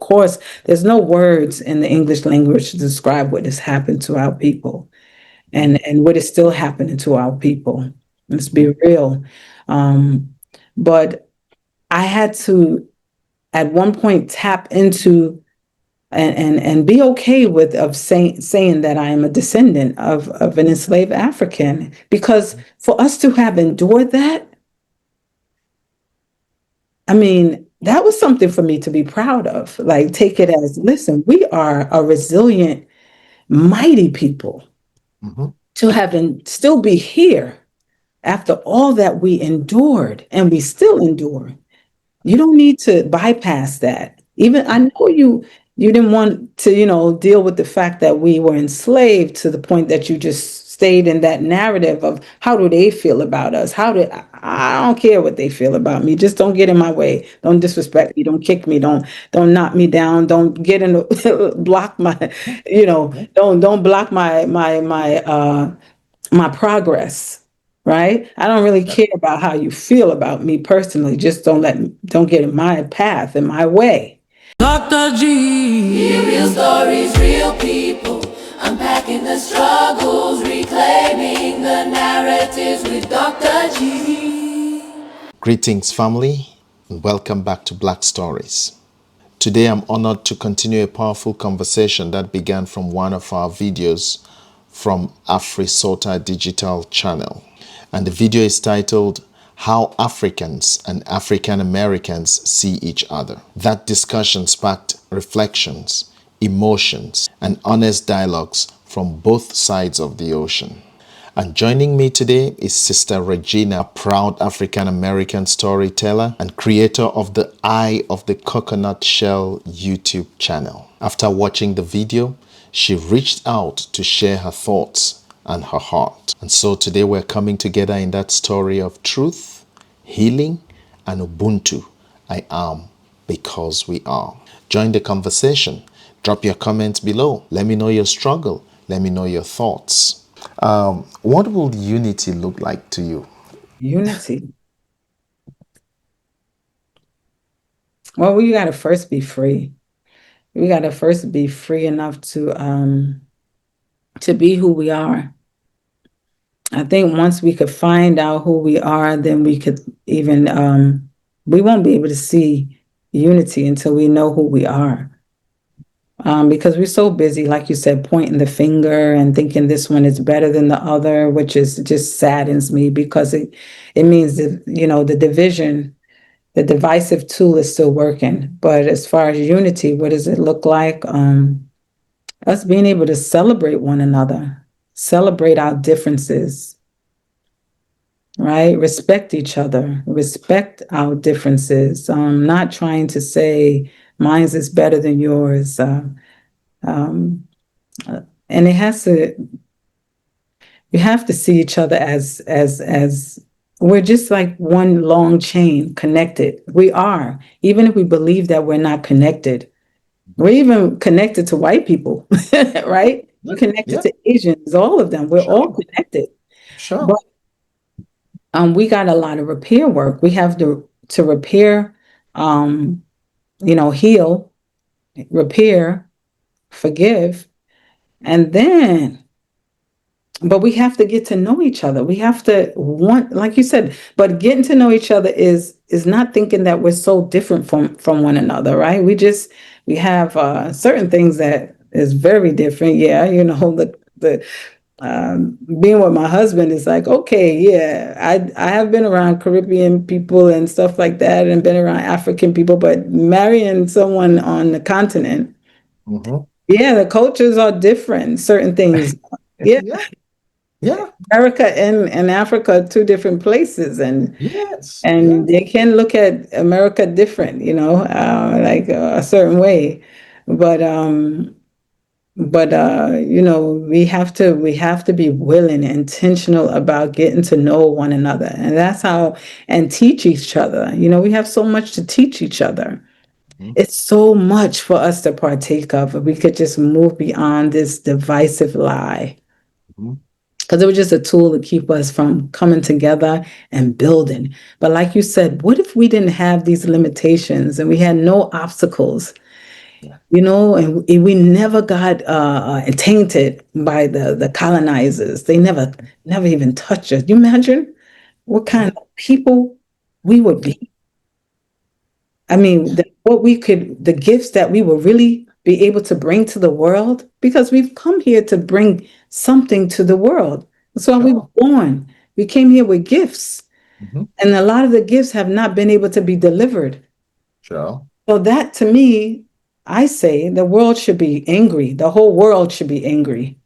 course, there's no words in the English language to describe what has happened to our people, and what is still happening to our people. Let's be real. Um, but I had to, at one point, tap into and be okay with of saying that I am a descendant of an enslaved African, because for us to have endured that, I mean, that was something for me to be proud of. Like, take it as, listen, we are a resilient, mighty people. To have and still be here after all that we endured, and we still endure. You don't need to bypass that. Even, I know you didn't want to, deal with the fact that we were enslaved, to the point that you just stayed in that narrative of how do they feel about us? I don't care what they feel about me. Just don't get in my way. Don't disrespect me. Don't kick me. Don't knock me down. Don't get in block my, don't block my progress. Right? I don't really care about how you feel about me personally. Just don't get in my path, in my way. Dr. Jee. Real stories, real people, unpacking the struggles, reclaiming the narratives with Dr. Jee. Greetings, family, and welcome back to Black Stories. Today I'm honored to continue a powerful conversation that began from one of our videos from AfriSota Digital channel. And the video is titled, How Africans and African Americans See Each Other. That discussion sparked reflections, emotions, and honest dialogues from both sides of the ocean. And joining me today is Sister Regina, a proud African American storyteller and creator of the Eye of the Coconut Shell YouTube channel. After watching the video, she reached out to share her thoughts and her heart. And so today we're coming together in that story of truth, healing, and Ubuntu. I am because we are. Join the conversation. Drop your comments below. Let me know your struggle. Let me know your thoughts. What will unity look like to you? Unity. Well, we got to first be free. We got to first be free enough to be who we are. I think once we could find out who we are, then we could even, we won't be able to see unity until we know who we are. Because we're so busy, like you said, pointing the finger and thinking this one is better than the other, which is just saddens me, because it means that, the division, the divisive tool is still working. But as far as unity, what does it look like? Us being able to celebrate one another, celebrate our differences, right? Respect each other, respect our differences. Not trying to say mine's is better than yours. And it has to, you have to see each other as we're just like one long chain connected. We are, even if we believe that we're not connected. We're even connected to white people, right? We're connected to Asians, all of them. We're all connected. Sure. But we got a lot of repair work. We have to repair, heal, repair, forgive, and then, but we have to get to know each other. We have to want, like you said, but getting to know each other is not thinking that we're so different from one another, right? We have certain things that is very different. Yeah, the being with my husband is like, okay, yeah, I have been around Caribbean people and stuff like that, and been around African people, but marrying someone on the continent, yeah, the cultures are different. Certain things, yeah. America and Africa are two different places, and they can look at America different, like a certain way, but we have to be willing, intentional about getting to know one another, and that's how, and teach each other. We have so much to teach each other. It's so much for us to partake of. If we could just move beyond this divisive lie. Because it was just a tool to keep us from coming together and building. But like you said, what if we didn't have these limitations and we had no obstacles? And we never got tainted by the colonizers. They never even touched us. You imagine what kind of people we would be? I mean, the gifts that we will really be able to bring to the world, because we've come here to bring something to the world. That's why we were Sure. born. We came here with gifts, Hmm. and a lot of the gifts have not been able to be delivered. Sure. So that to me, I say the world should be angry. The whole world should be angry,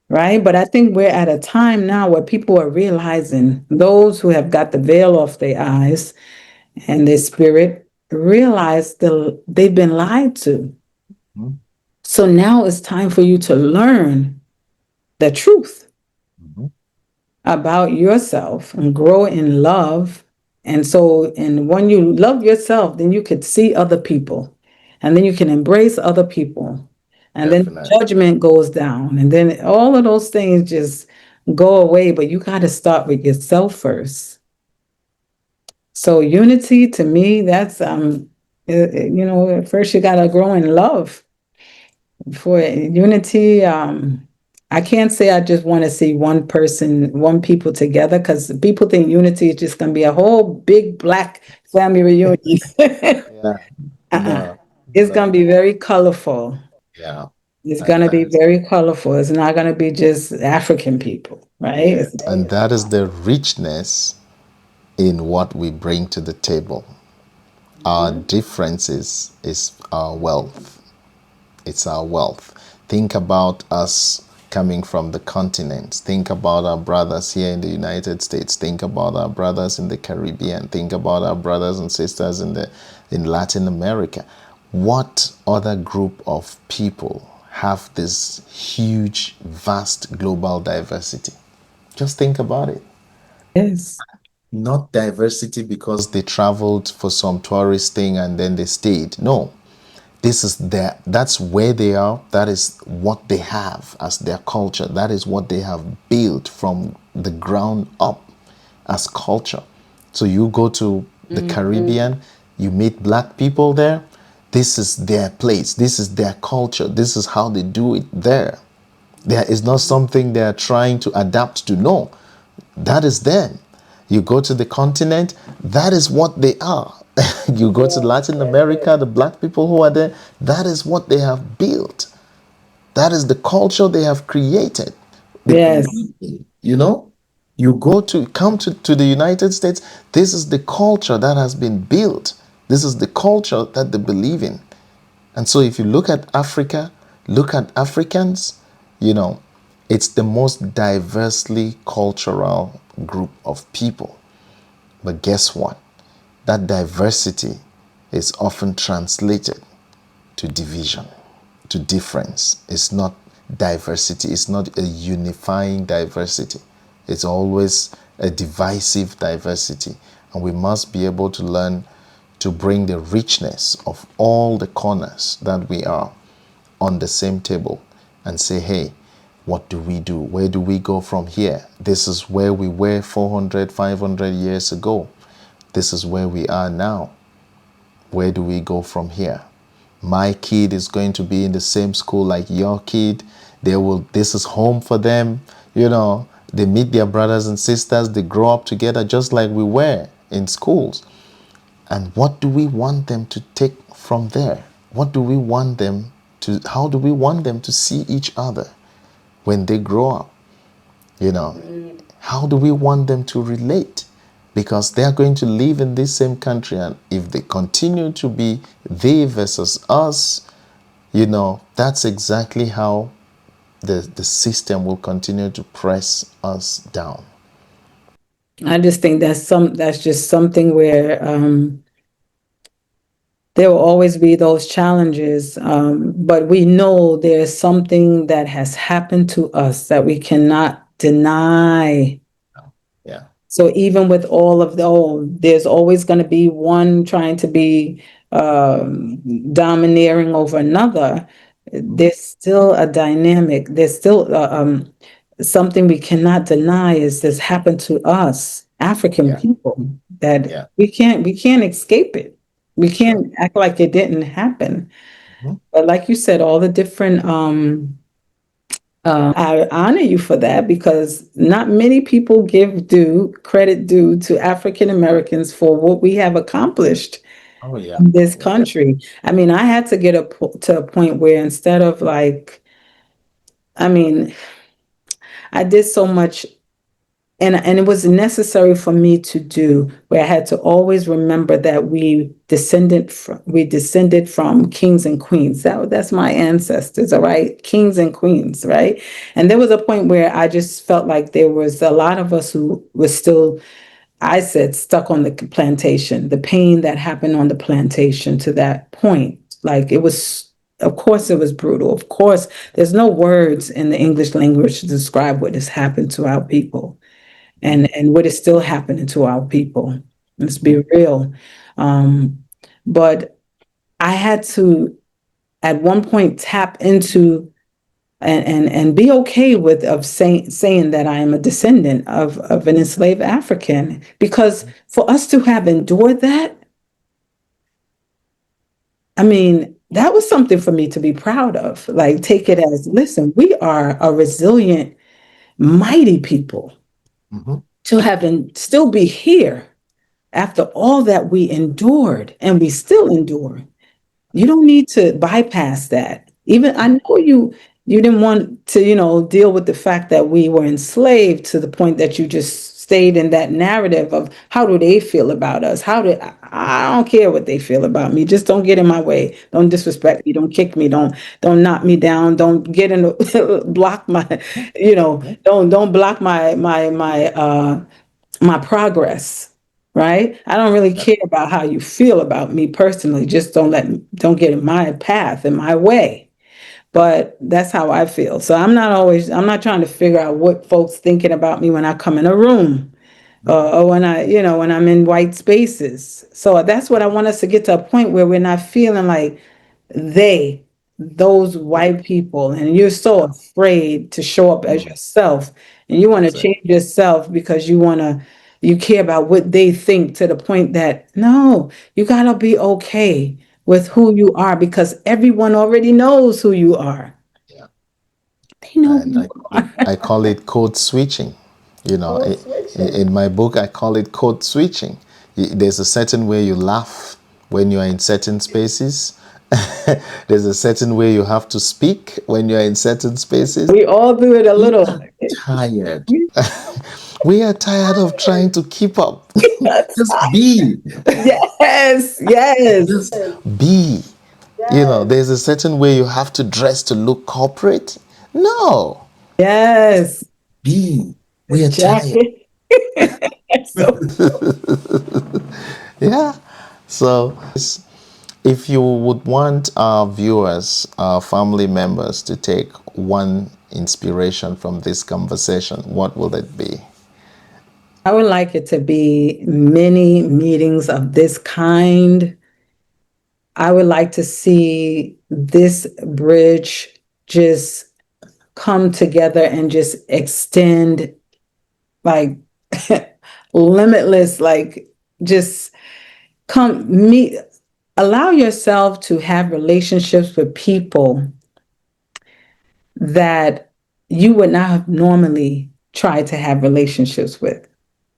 right? But I think we're at a time now where people are realizing, those who have got the veil off their eyes and their spirit realize they've been lied to. Hmm. So now it's time for you to learn the truth Hmm. about yourself and grow in love. And when you love yourself, then you could see other people, and then you can embrace other people. And then Definitely. judgment goes down. And then all of those things just go away. But you got to start with yourself first. So unity to me, that's first you gotta grow in love. For unity, I can't say I just want to see one person, one people together, because people think unity is just gonna be a whole big black family reunion. Yeah. Uh-uh. No. It's gonna No. be very colorful. Yeah. It's And gonna that be is very colorful. It's not gonna be just African people, right? yeah. And that is the richness in what we bring to the table. Our differences is our wealth. It's our wealth. Think about us coming from the continents. Think about our brothers here in the United States. Think about our brothers in the Caribbean. Think about our brothers and sisters in Latin America. What other group of people have this huge, vast global diversity? Just think about it. Yes. Not diversity because they traveled for some tourist thing and then they stayed. No, this is their, that's where they are. That is what they have as their culture. That is what they have built from the ground up as culture. So you go to the Caribbean, you meet black people there. This is their place. This is their culture. This is how they do it there. There is not something they are trying to adapt to. No, that is them. You go to the continent, that is what they are. You go to Latin America, the black people who are there, that is what they have built. That is the culture they have created. Yes. You know, you go to come to the United States, this is the culture that has been built. This is the culture that they believe in. And so if you look at Africa, look at Africans, you know, it's the most diversely cultural group of people. But guess what? That diversity is often translated to division, to difference. It's not diversity, it's not a unifying diversity. It's always a divisive diversity. And we must be able to learn to bring the richness of all the corners that we are on the same table and say, hey, what do we do? Where do we go from here? This is where we were 400, 500 years ago. This is where we are now. Where do we go from here? My kid is going to be in the same school like your kid. This is home for them. They meet their brothers and sisters. They grow up together just like we were in schools. And what do we want them to take from there? What do we want them to, how do we want them to see each other when they grow up? How do we want them to relate? Because they are going to live in this same country, and if they continue to be they versus us, that's exactly how the system will continue to press us down. I just think that's just something where there will always be those challenges, but we know there's something that has happened to us that we cannot deny. Yeah. So even with all of there's always going to be one trying to be domineering over another. There's still a dynamic. There's still something we cannot deny is this happened to us, African Yeah. people, that Yeah. we can't escape it. We Sure. can't act like it didn't happen. Mhm. But like you said, all the different I honor you for that because not many people give due credit due to African Americans for what we have accomplished Oh yeah. in this Yeah. country. I mean, I had to get to a point where instead of like, I mean, I did so much and it was necessary for me to do where I had to always remember that we descended from kings and queens. That's my ancestors, all right, kings and queens, right. And there was a point where I just felt like there was a lot of us who was still, I said, stuck on the plantation, the pain that happened on the plantation to that point. Like it was, of course, it was brutal. Of course, there's no words in the English language to describe what has happened to our people and what is still happening to our people. Let's be Mhm. real. Um, but I had to at one point tap into and be okay with of saying that I am a descendant of an enslaved African. Because for us to have endured that, I mean, that was something for me to be proud of. Like take it as, listen, we are a resilient, mighty people Mhm. to have and still be here after all that we endured and we still endure. You don't need to bypass that. Even I know you didn't want to, deal with the fact that we were enslaved to the point that you just stayed in that narrative of how do they feel about us? I don't care what they feel about me. Just don't get in my way. Don't disrespect me. Don't kick me. Don't knock me down. Don't get in block my, don't block my progress, right? I don't really Yeah. care about how you feel about me personally. Just don't get in my path, in my way. But that's how I feel. So I'm not trying to figure out what folks thinking about me when I come in a room or when when I'm in white spaces. So that's what I want us to get to a point where we're not feeling like they, those white people, and you're so afraid to show up as Mm. yourself, and you want to That's it. change yourself because you care about what they think to the point that no, you gotta be okay with who you are because everyone already knows who you are. Yeah. They know who And you are. I call it code switching. You know, in my book, I call it code switching. There's a certain way you laugh when you are in certain spaces. There's a certain way you have to speak when you're in certain spaces. We all do it a We little. are tired. We are tired of trying to keep up. Just be. Yes, yes, Just be. You know, there's a certain way you have to dress to look corporate. No. yes. Be. The We are tired. jacket. So Yeah. So, if you would want our viewers, our family members to take one inspiration from this conversation, what will it be? I would like it to be many meetings of this kind. I would like to see this bridge just come together and just extend like limitless, like just come meet, allow yourself to have relationships with people that you would not have normally tried to have relationships with.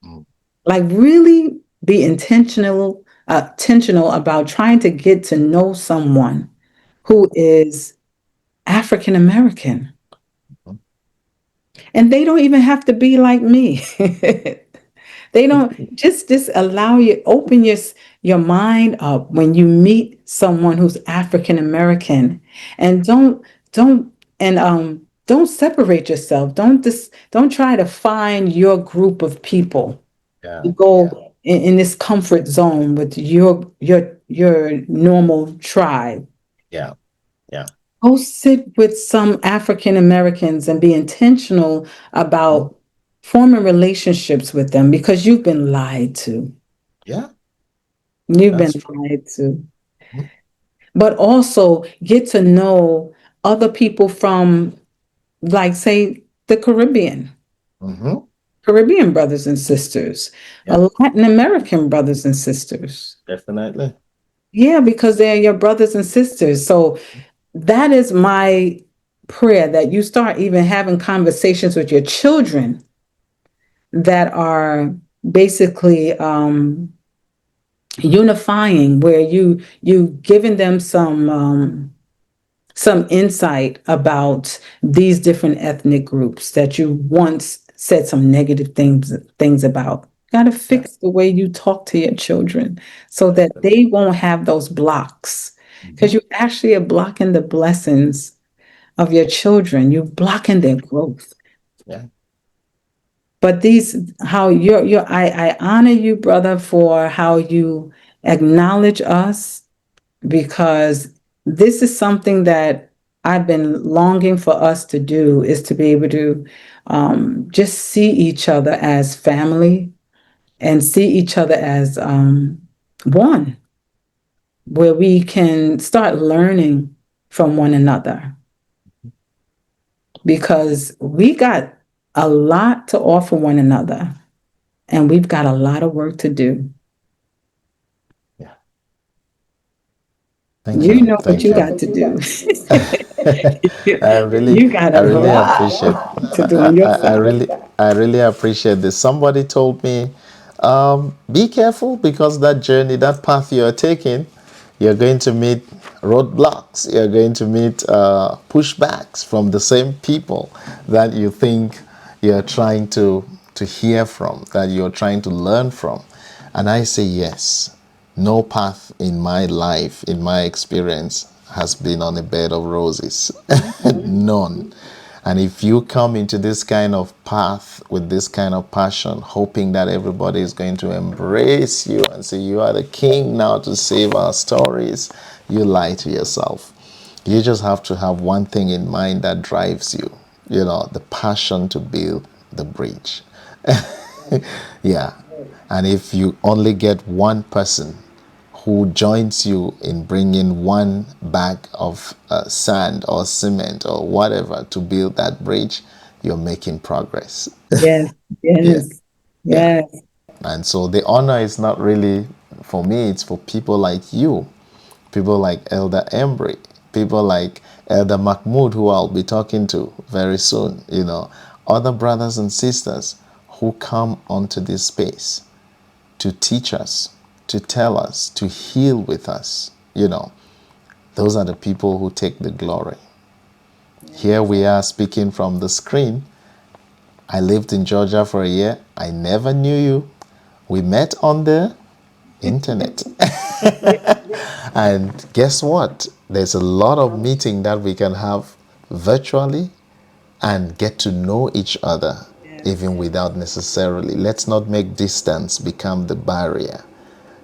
Mm. Like really be intentional about trying to get to know someone who is African American. And they don't even have to be like me. They don't just allow you open your mind up when you meet someone who's African American and don't don't separate yourself. Don't try to find your group of people. Yeah. You go in this comfort zone with your normal tribe. Yeah. Yeah. Go sit with some African Americans and be intentional Mhm. about forming relationships with them because you've been lied to. Yeah. You've been That's true. lied to. Mhm. But also get to know other people from, like, say, the Mhm. Caribbean brothers and sisters, Yeah. Latin American brothers and sisters. Definitely. Yeah, because they're your brothers and sisters. So that is my prayer, that you start even having conversations with your children that are basically unifying, where you giving them some insight about these different ethnic groups that you once said some negative things about. You got to Yeah. fix the way you talk to your children so that they won't have those blocks, Mhm. because you actually are blocking the blessings of your children. You're blocking their growth. Yeah. But how I honor you, brother, for how you acknowledge us, because this is something that I've been longing for us to do, is to be able to just see each other as family and see each other as one, where we can start learning from one another, because we got a lot to offer one another and we've got a lot of work to do. Yeah. Thank You you. know what Thank you you. got to do. I really, You got I a really lot appreciate. to do on your side. I really appreciate this. Somebody told me, be careful because that journey, that path you're taking, you're going to meet roadblocks. You're going to meet pushbacks from the same people that you think you're trying to hear from, that you're trying to learn from. And I say yes. No path in my life, in my experience, has been on a bed of roses. None. And if you come into this kind of path with this kind of passion, hoping that everybody is going to embrace you and say, you are the king now to save our stories, you lie to yourself. You just have to have one thing in mind that drives you, the passion to build the bridge. Yeah. And if you only get one person who joins you in bringing one bag of sand or cement or whatever to build that bridge, you're making progress. Yes, Yeah. yes, Yeah. yes. And so the honor is not really for me, it's for people like you, people like Elder Embry, people like Elder Mahmoud, who I'll be talking to very soon, other brothers and sisters who come onto this space to teach us, to tell us, to heal with us. Those are the people who take the glory. Here we are speaking from the screen. I lived in Georgia for a year. I never knew you. We met on the internet. And guess what? There's a lot of meeting that we can have virtually and get to know each other Yes. even without necessarily. Let's not make distance become the barrier.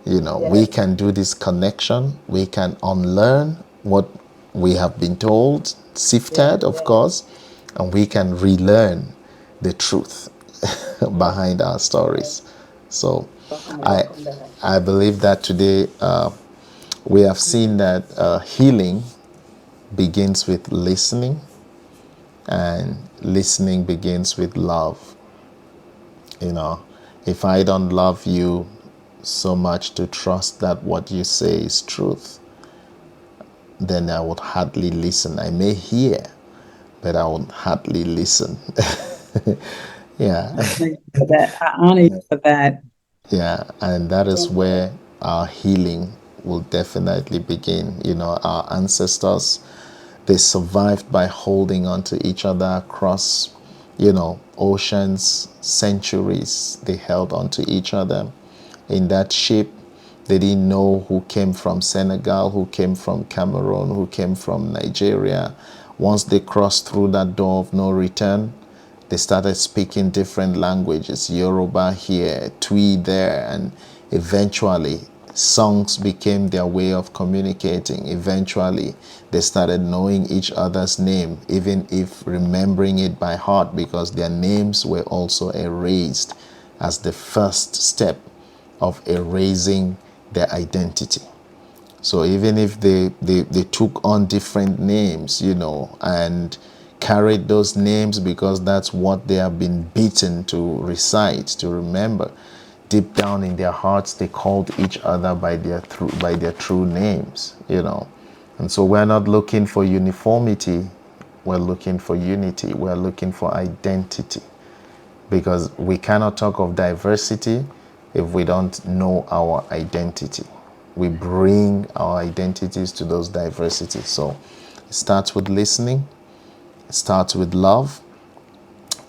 We can do this connection. We can unlearn what we have been told, sifted, of course, and we can relearn the truth behind our stories. So I, I believe that today we have seen that healing begins with listening, and listening begins with love. If I don't love you so much to trust that what you say is truth, then I would hardly listen. I may hear, but I would hardly listen. I Yeah. thank you for that. I honor you for that. Yeah, and that is where our healing will definitely begin. Our ancestors, they survived by holding on to each other across, oceans, centuries. They held on to each other in that ship. They didn't know who came from Senegal, who came from Cameroon, who came from Nigeria. Once they crossed through that door of no return, they started speaking different languages, Yoruba here, Twi there, and eventually songs became their way of communicating. Eventually, they started knowing each other's name, even if remembering it by heart, because their names were also erased as the first step of erasing their identity. So even if they took on different names, and carried those names because that's what they have been beaten to recite, to remember, deep down in their hearts, they called each other by their true names, you know. And so we're not looking for uniformity, we're looking for unity, we're looking for identity. Because we cannot talk of diversity if we don't know our identity. We bring our identities to those diversities. So it starts with listening, it starts with love,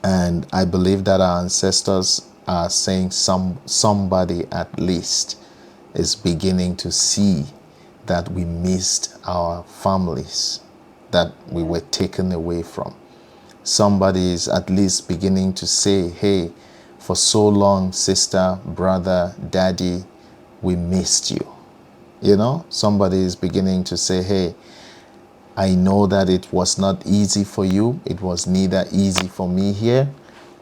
and I believe that our ancestors are saying somebody at least is beginning to see that we missed our families, that we were taken away from. Somebody is at least beginning to say, hey, for so long, sister, brother, daddy, we missed you. You know, somebody is beginning to say, hey, I know that it was not easy for you. It was neither easy for me here.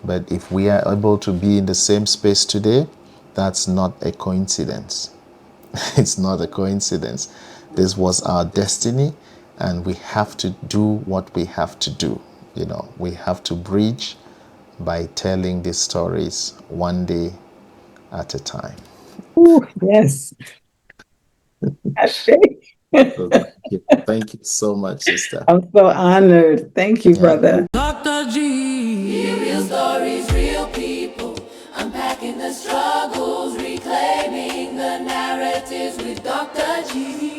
But if we are able to be in the same space today, that's not a coincidence. It's not a coincidence. This was our destiny, and we have to do what we have to do. You know, we have to bridge by telling these stories one day at a time. Ooh, yes. Ashe. So thank you so much, sister. I'm so honored. Thank you, Yeah. brother. Dr. Jee. Real stories, real people, unpacking the struggles, reclaiming the narratives with Dr. Jee.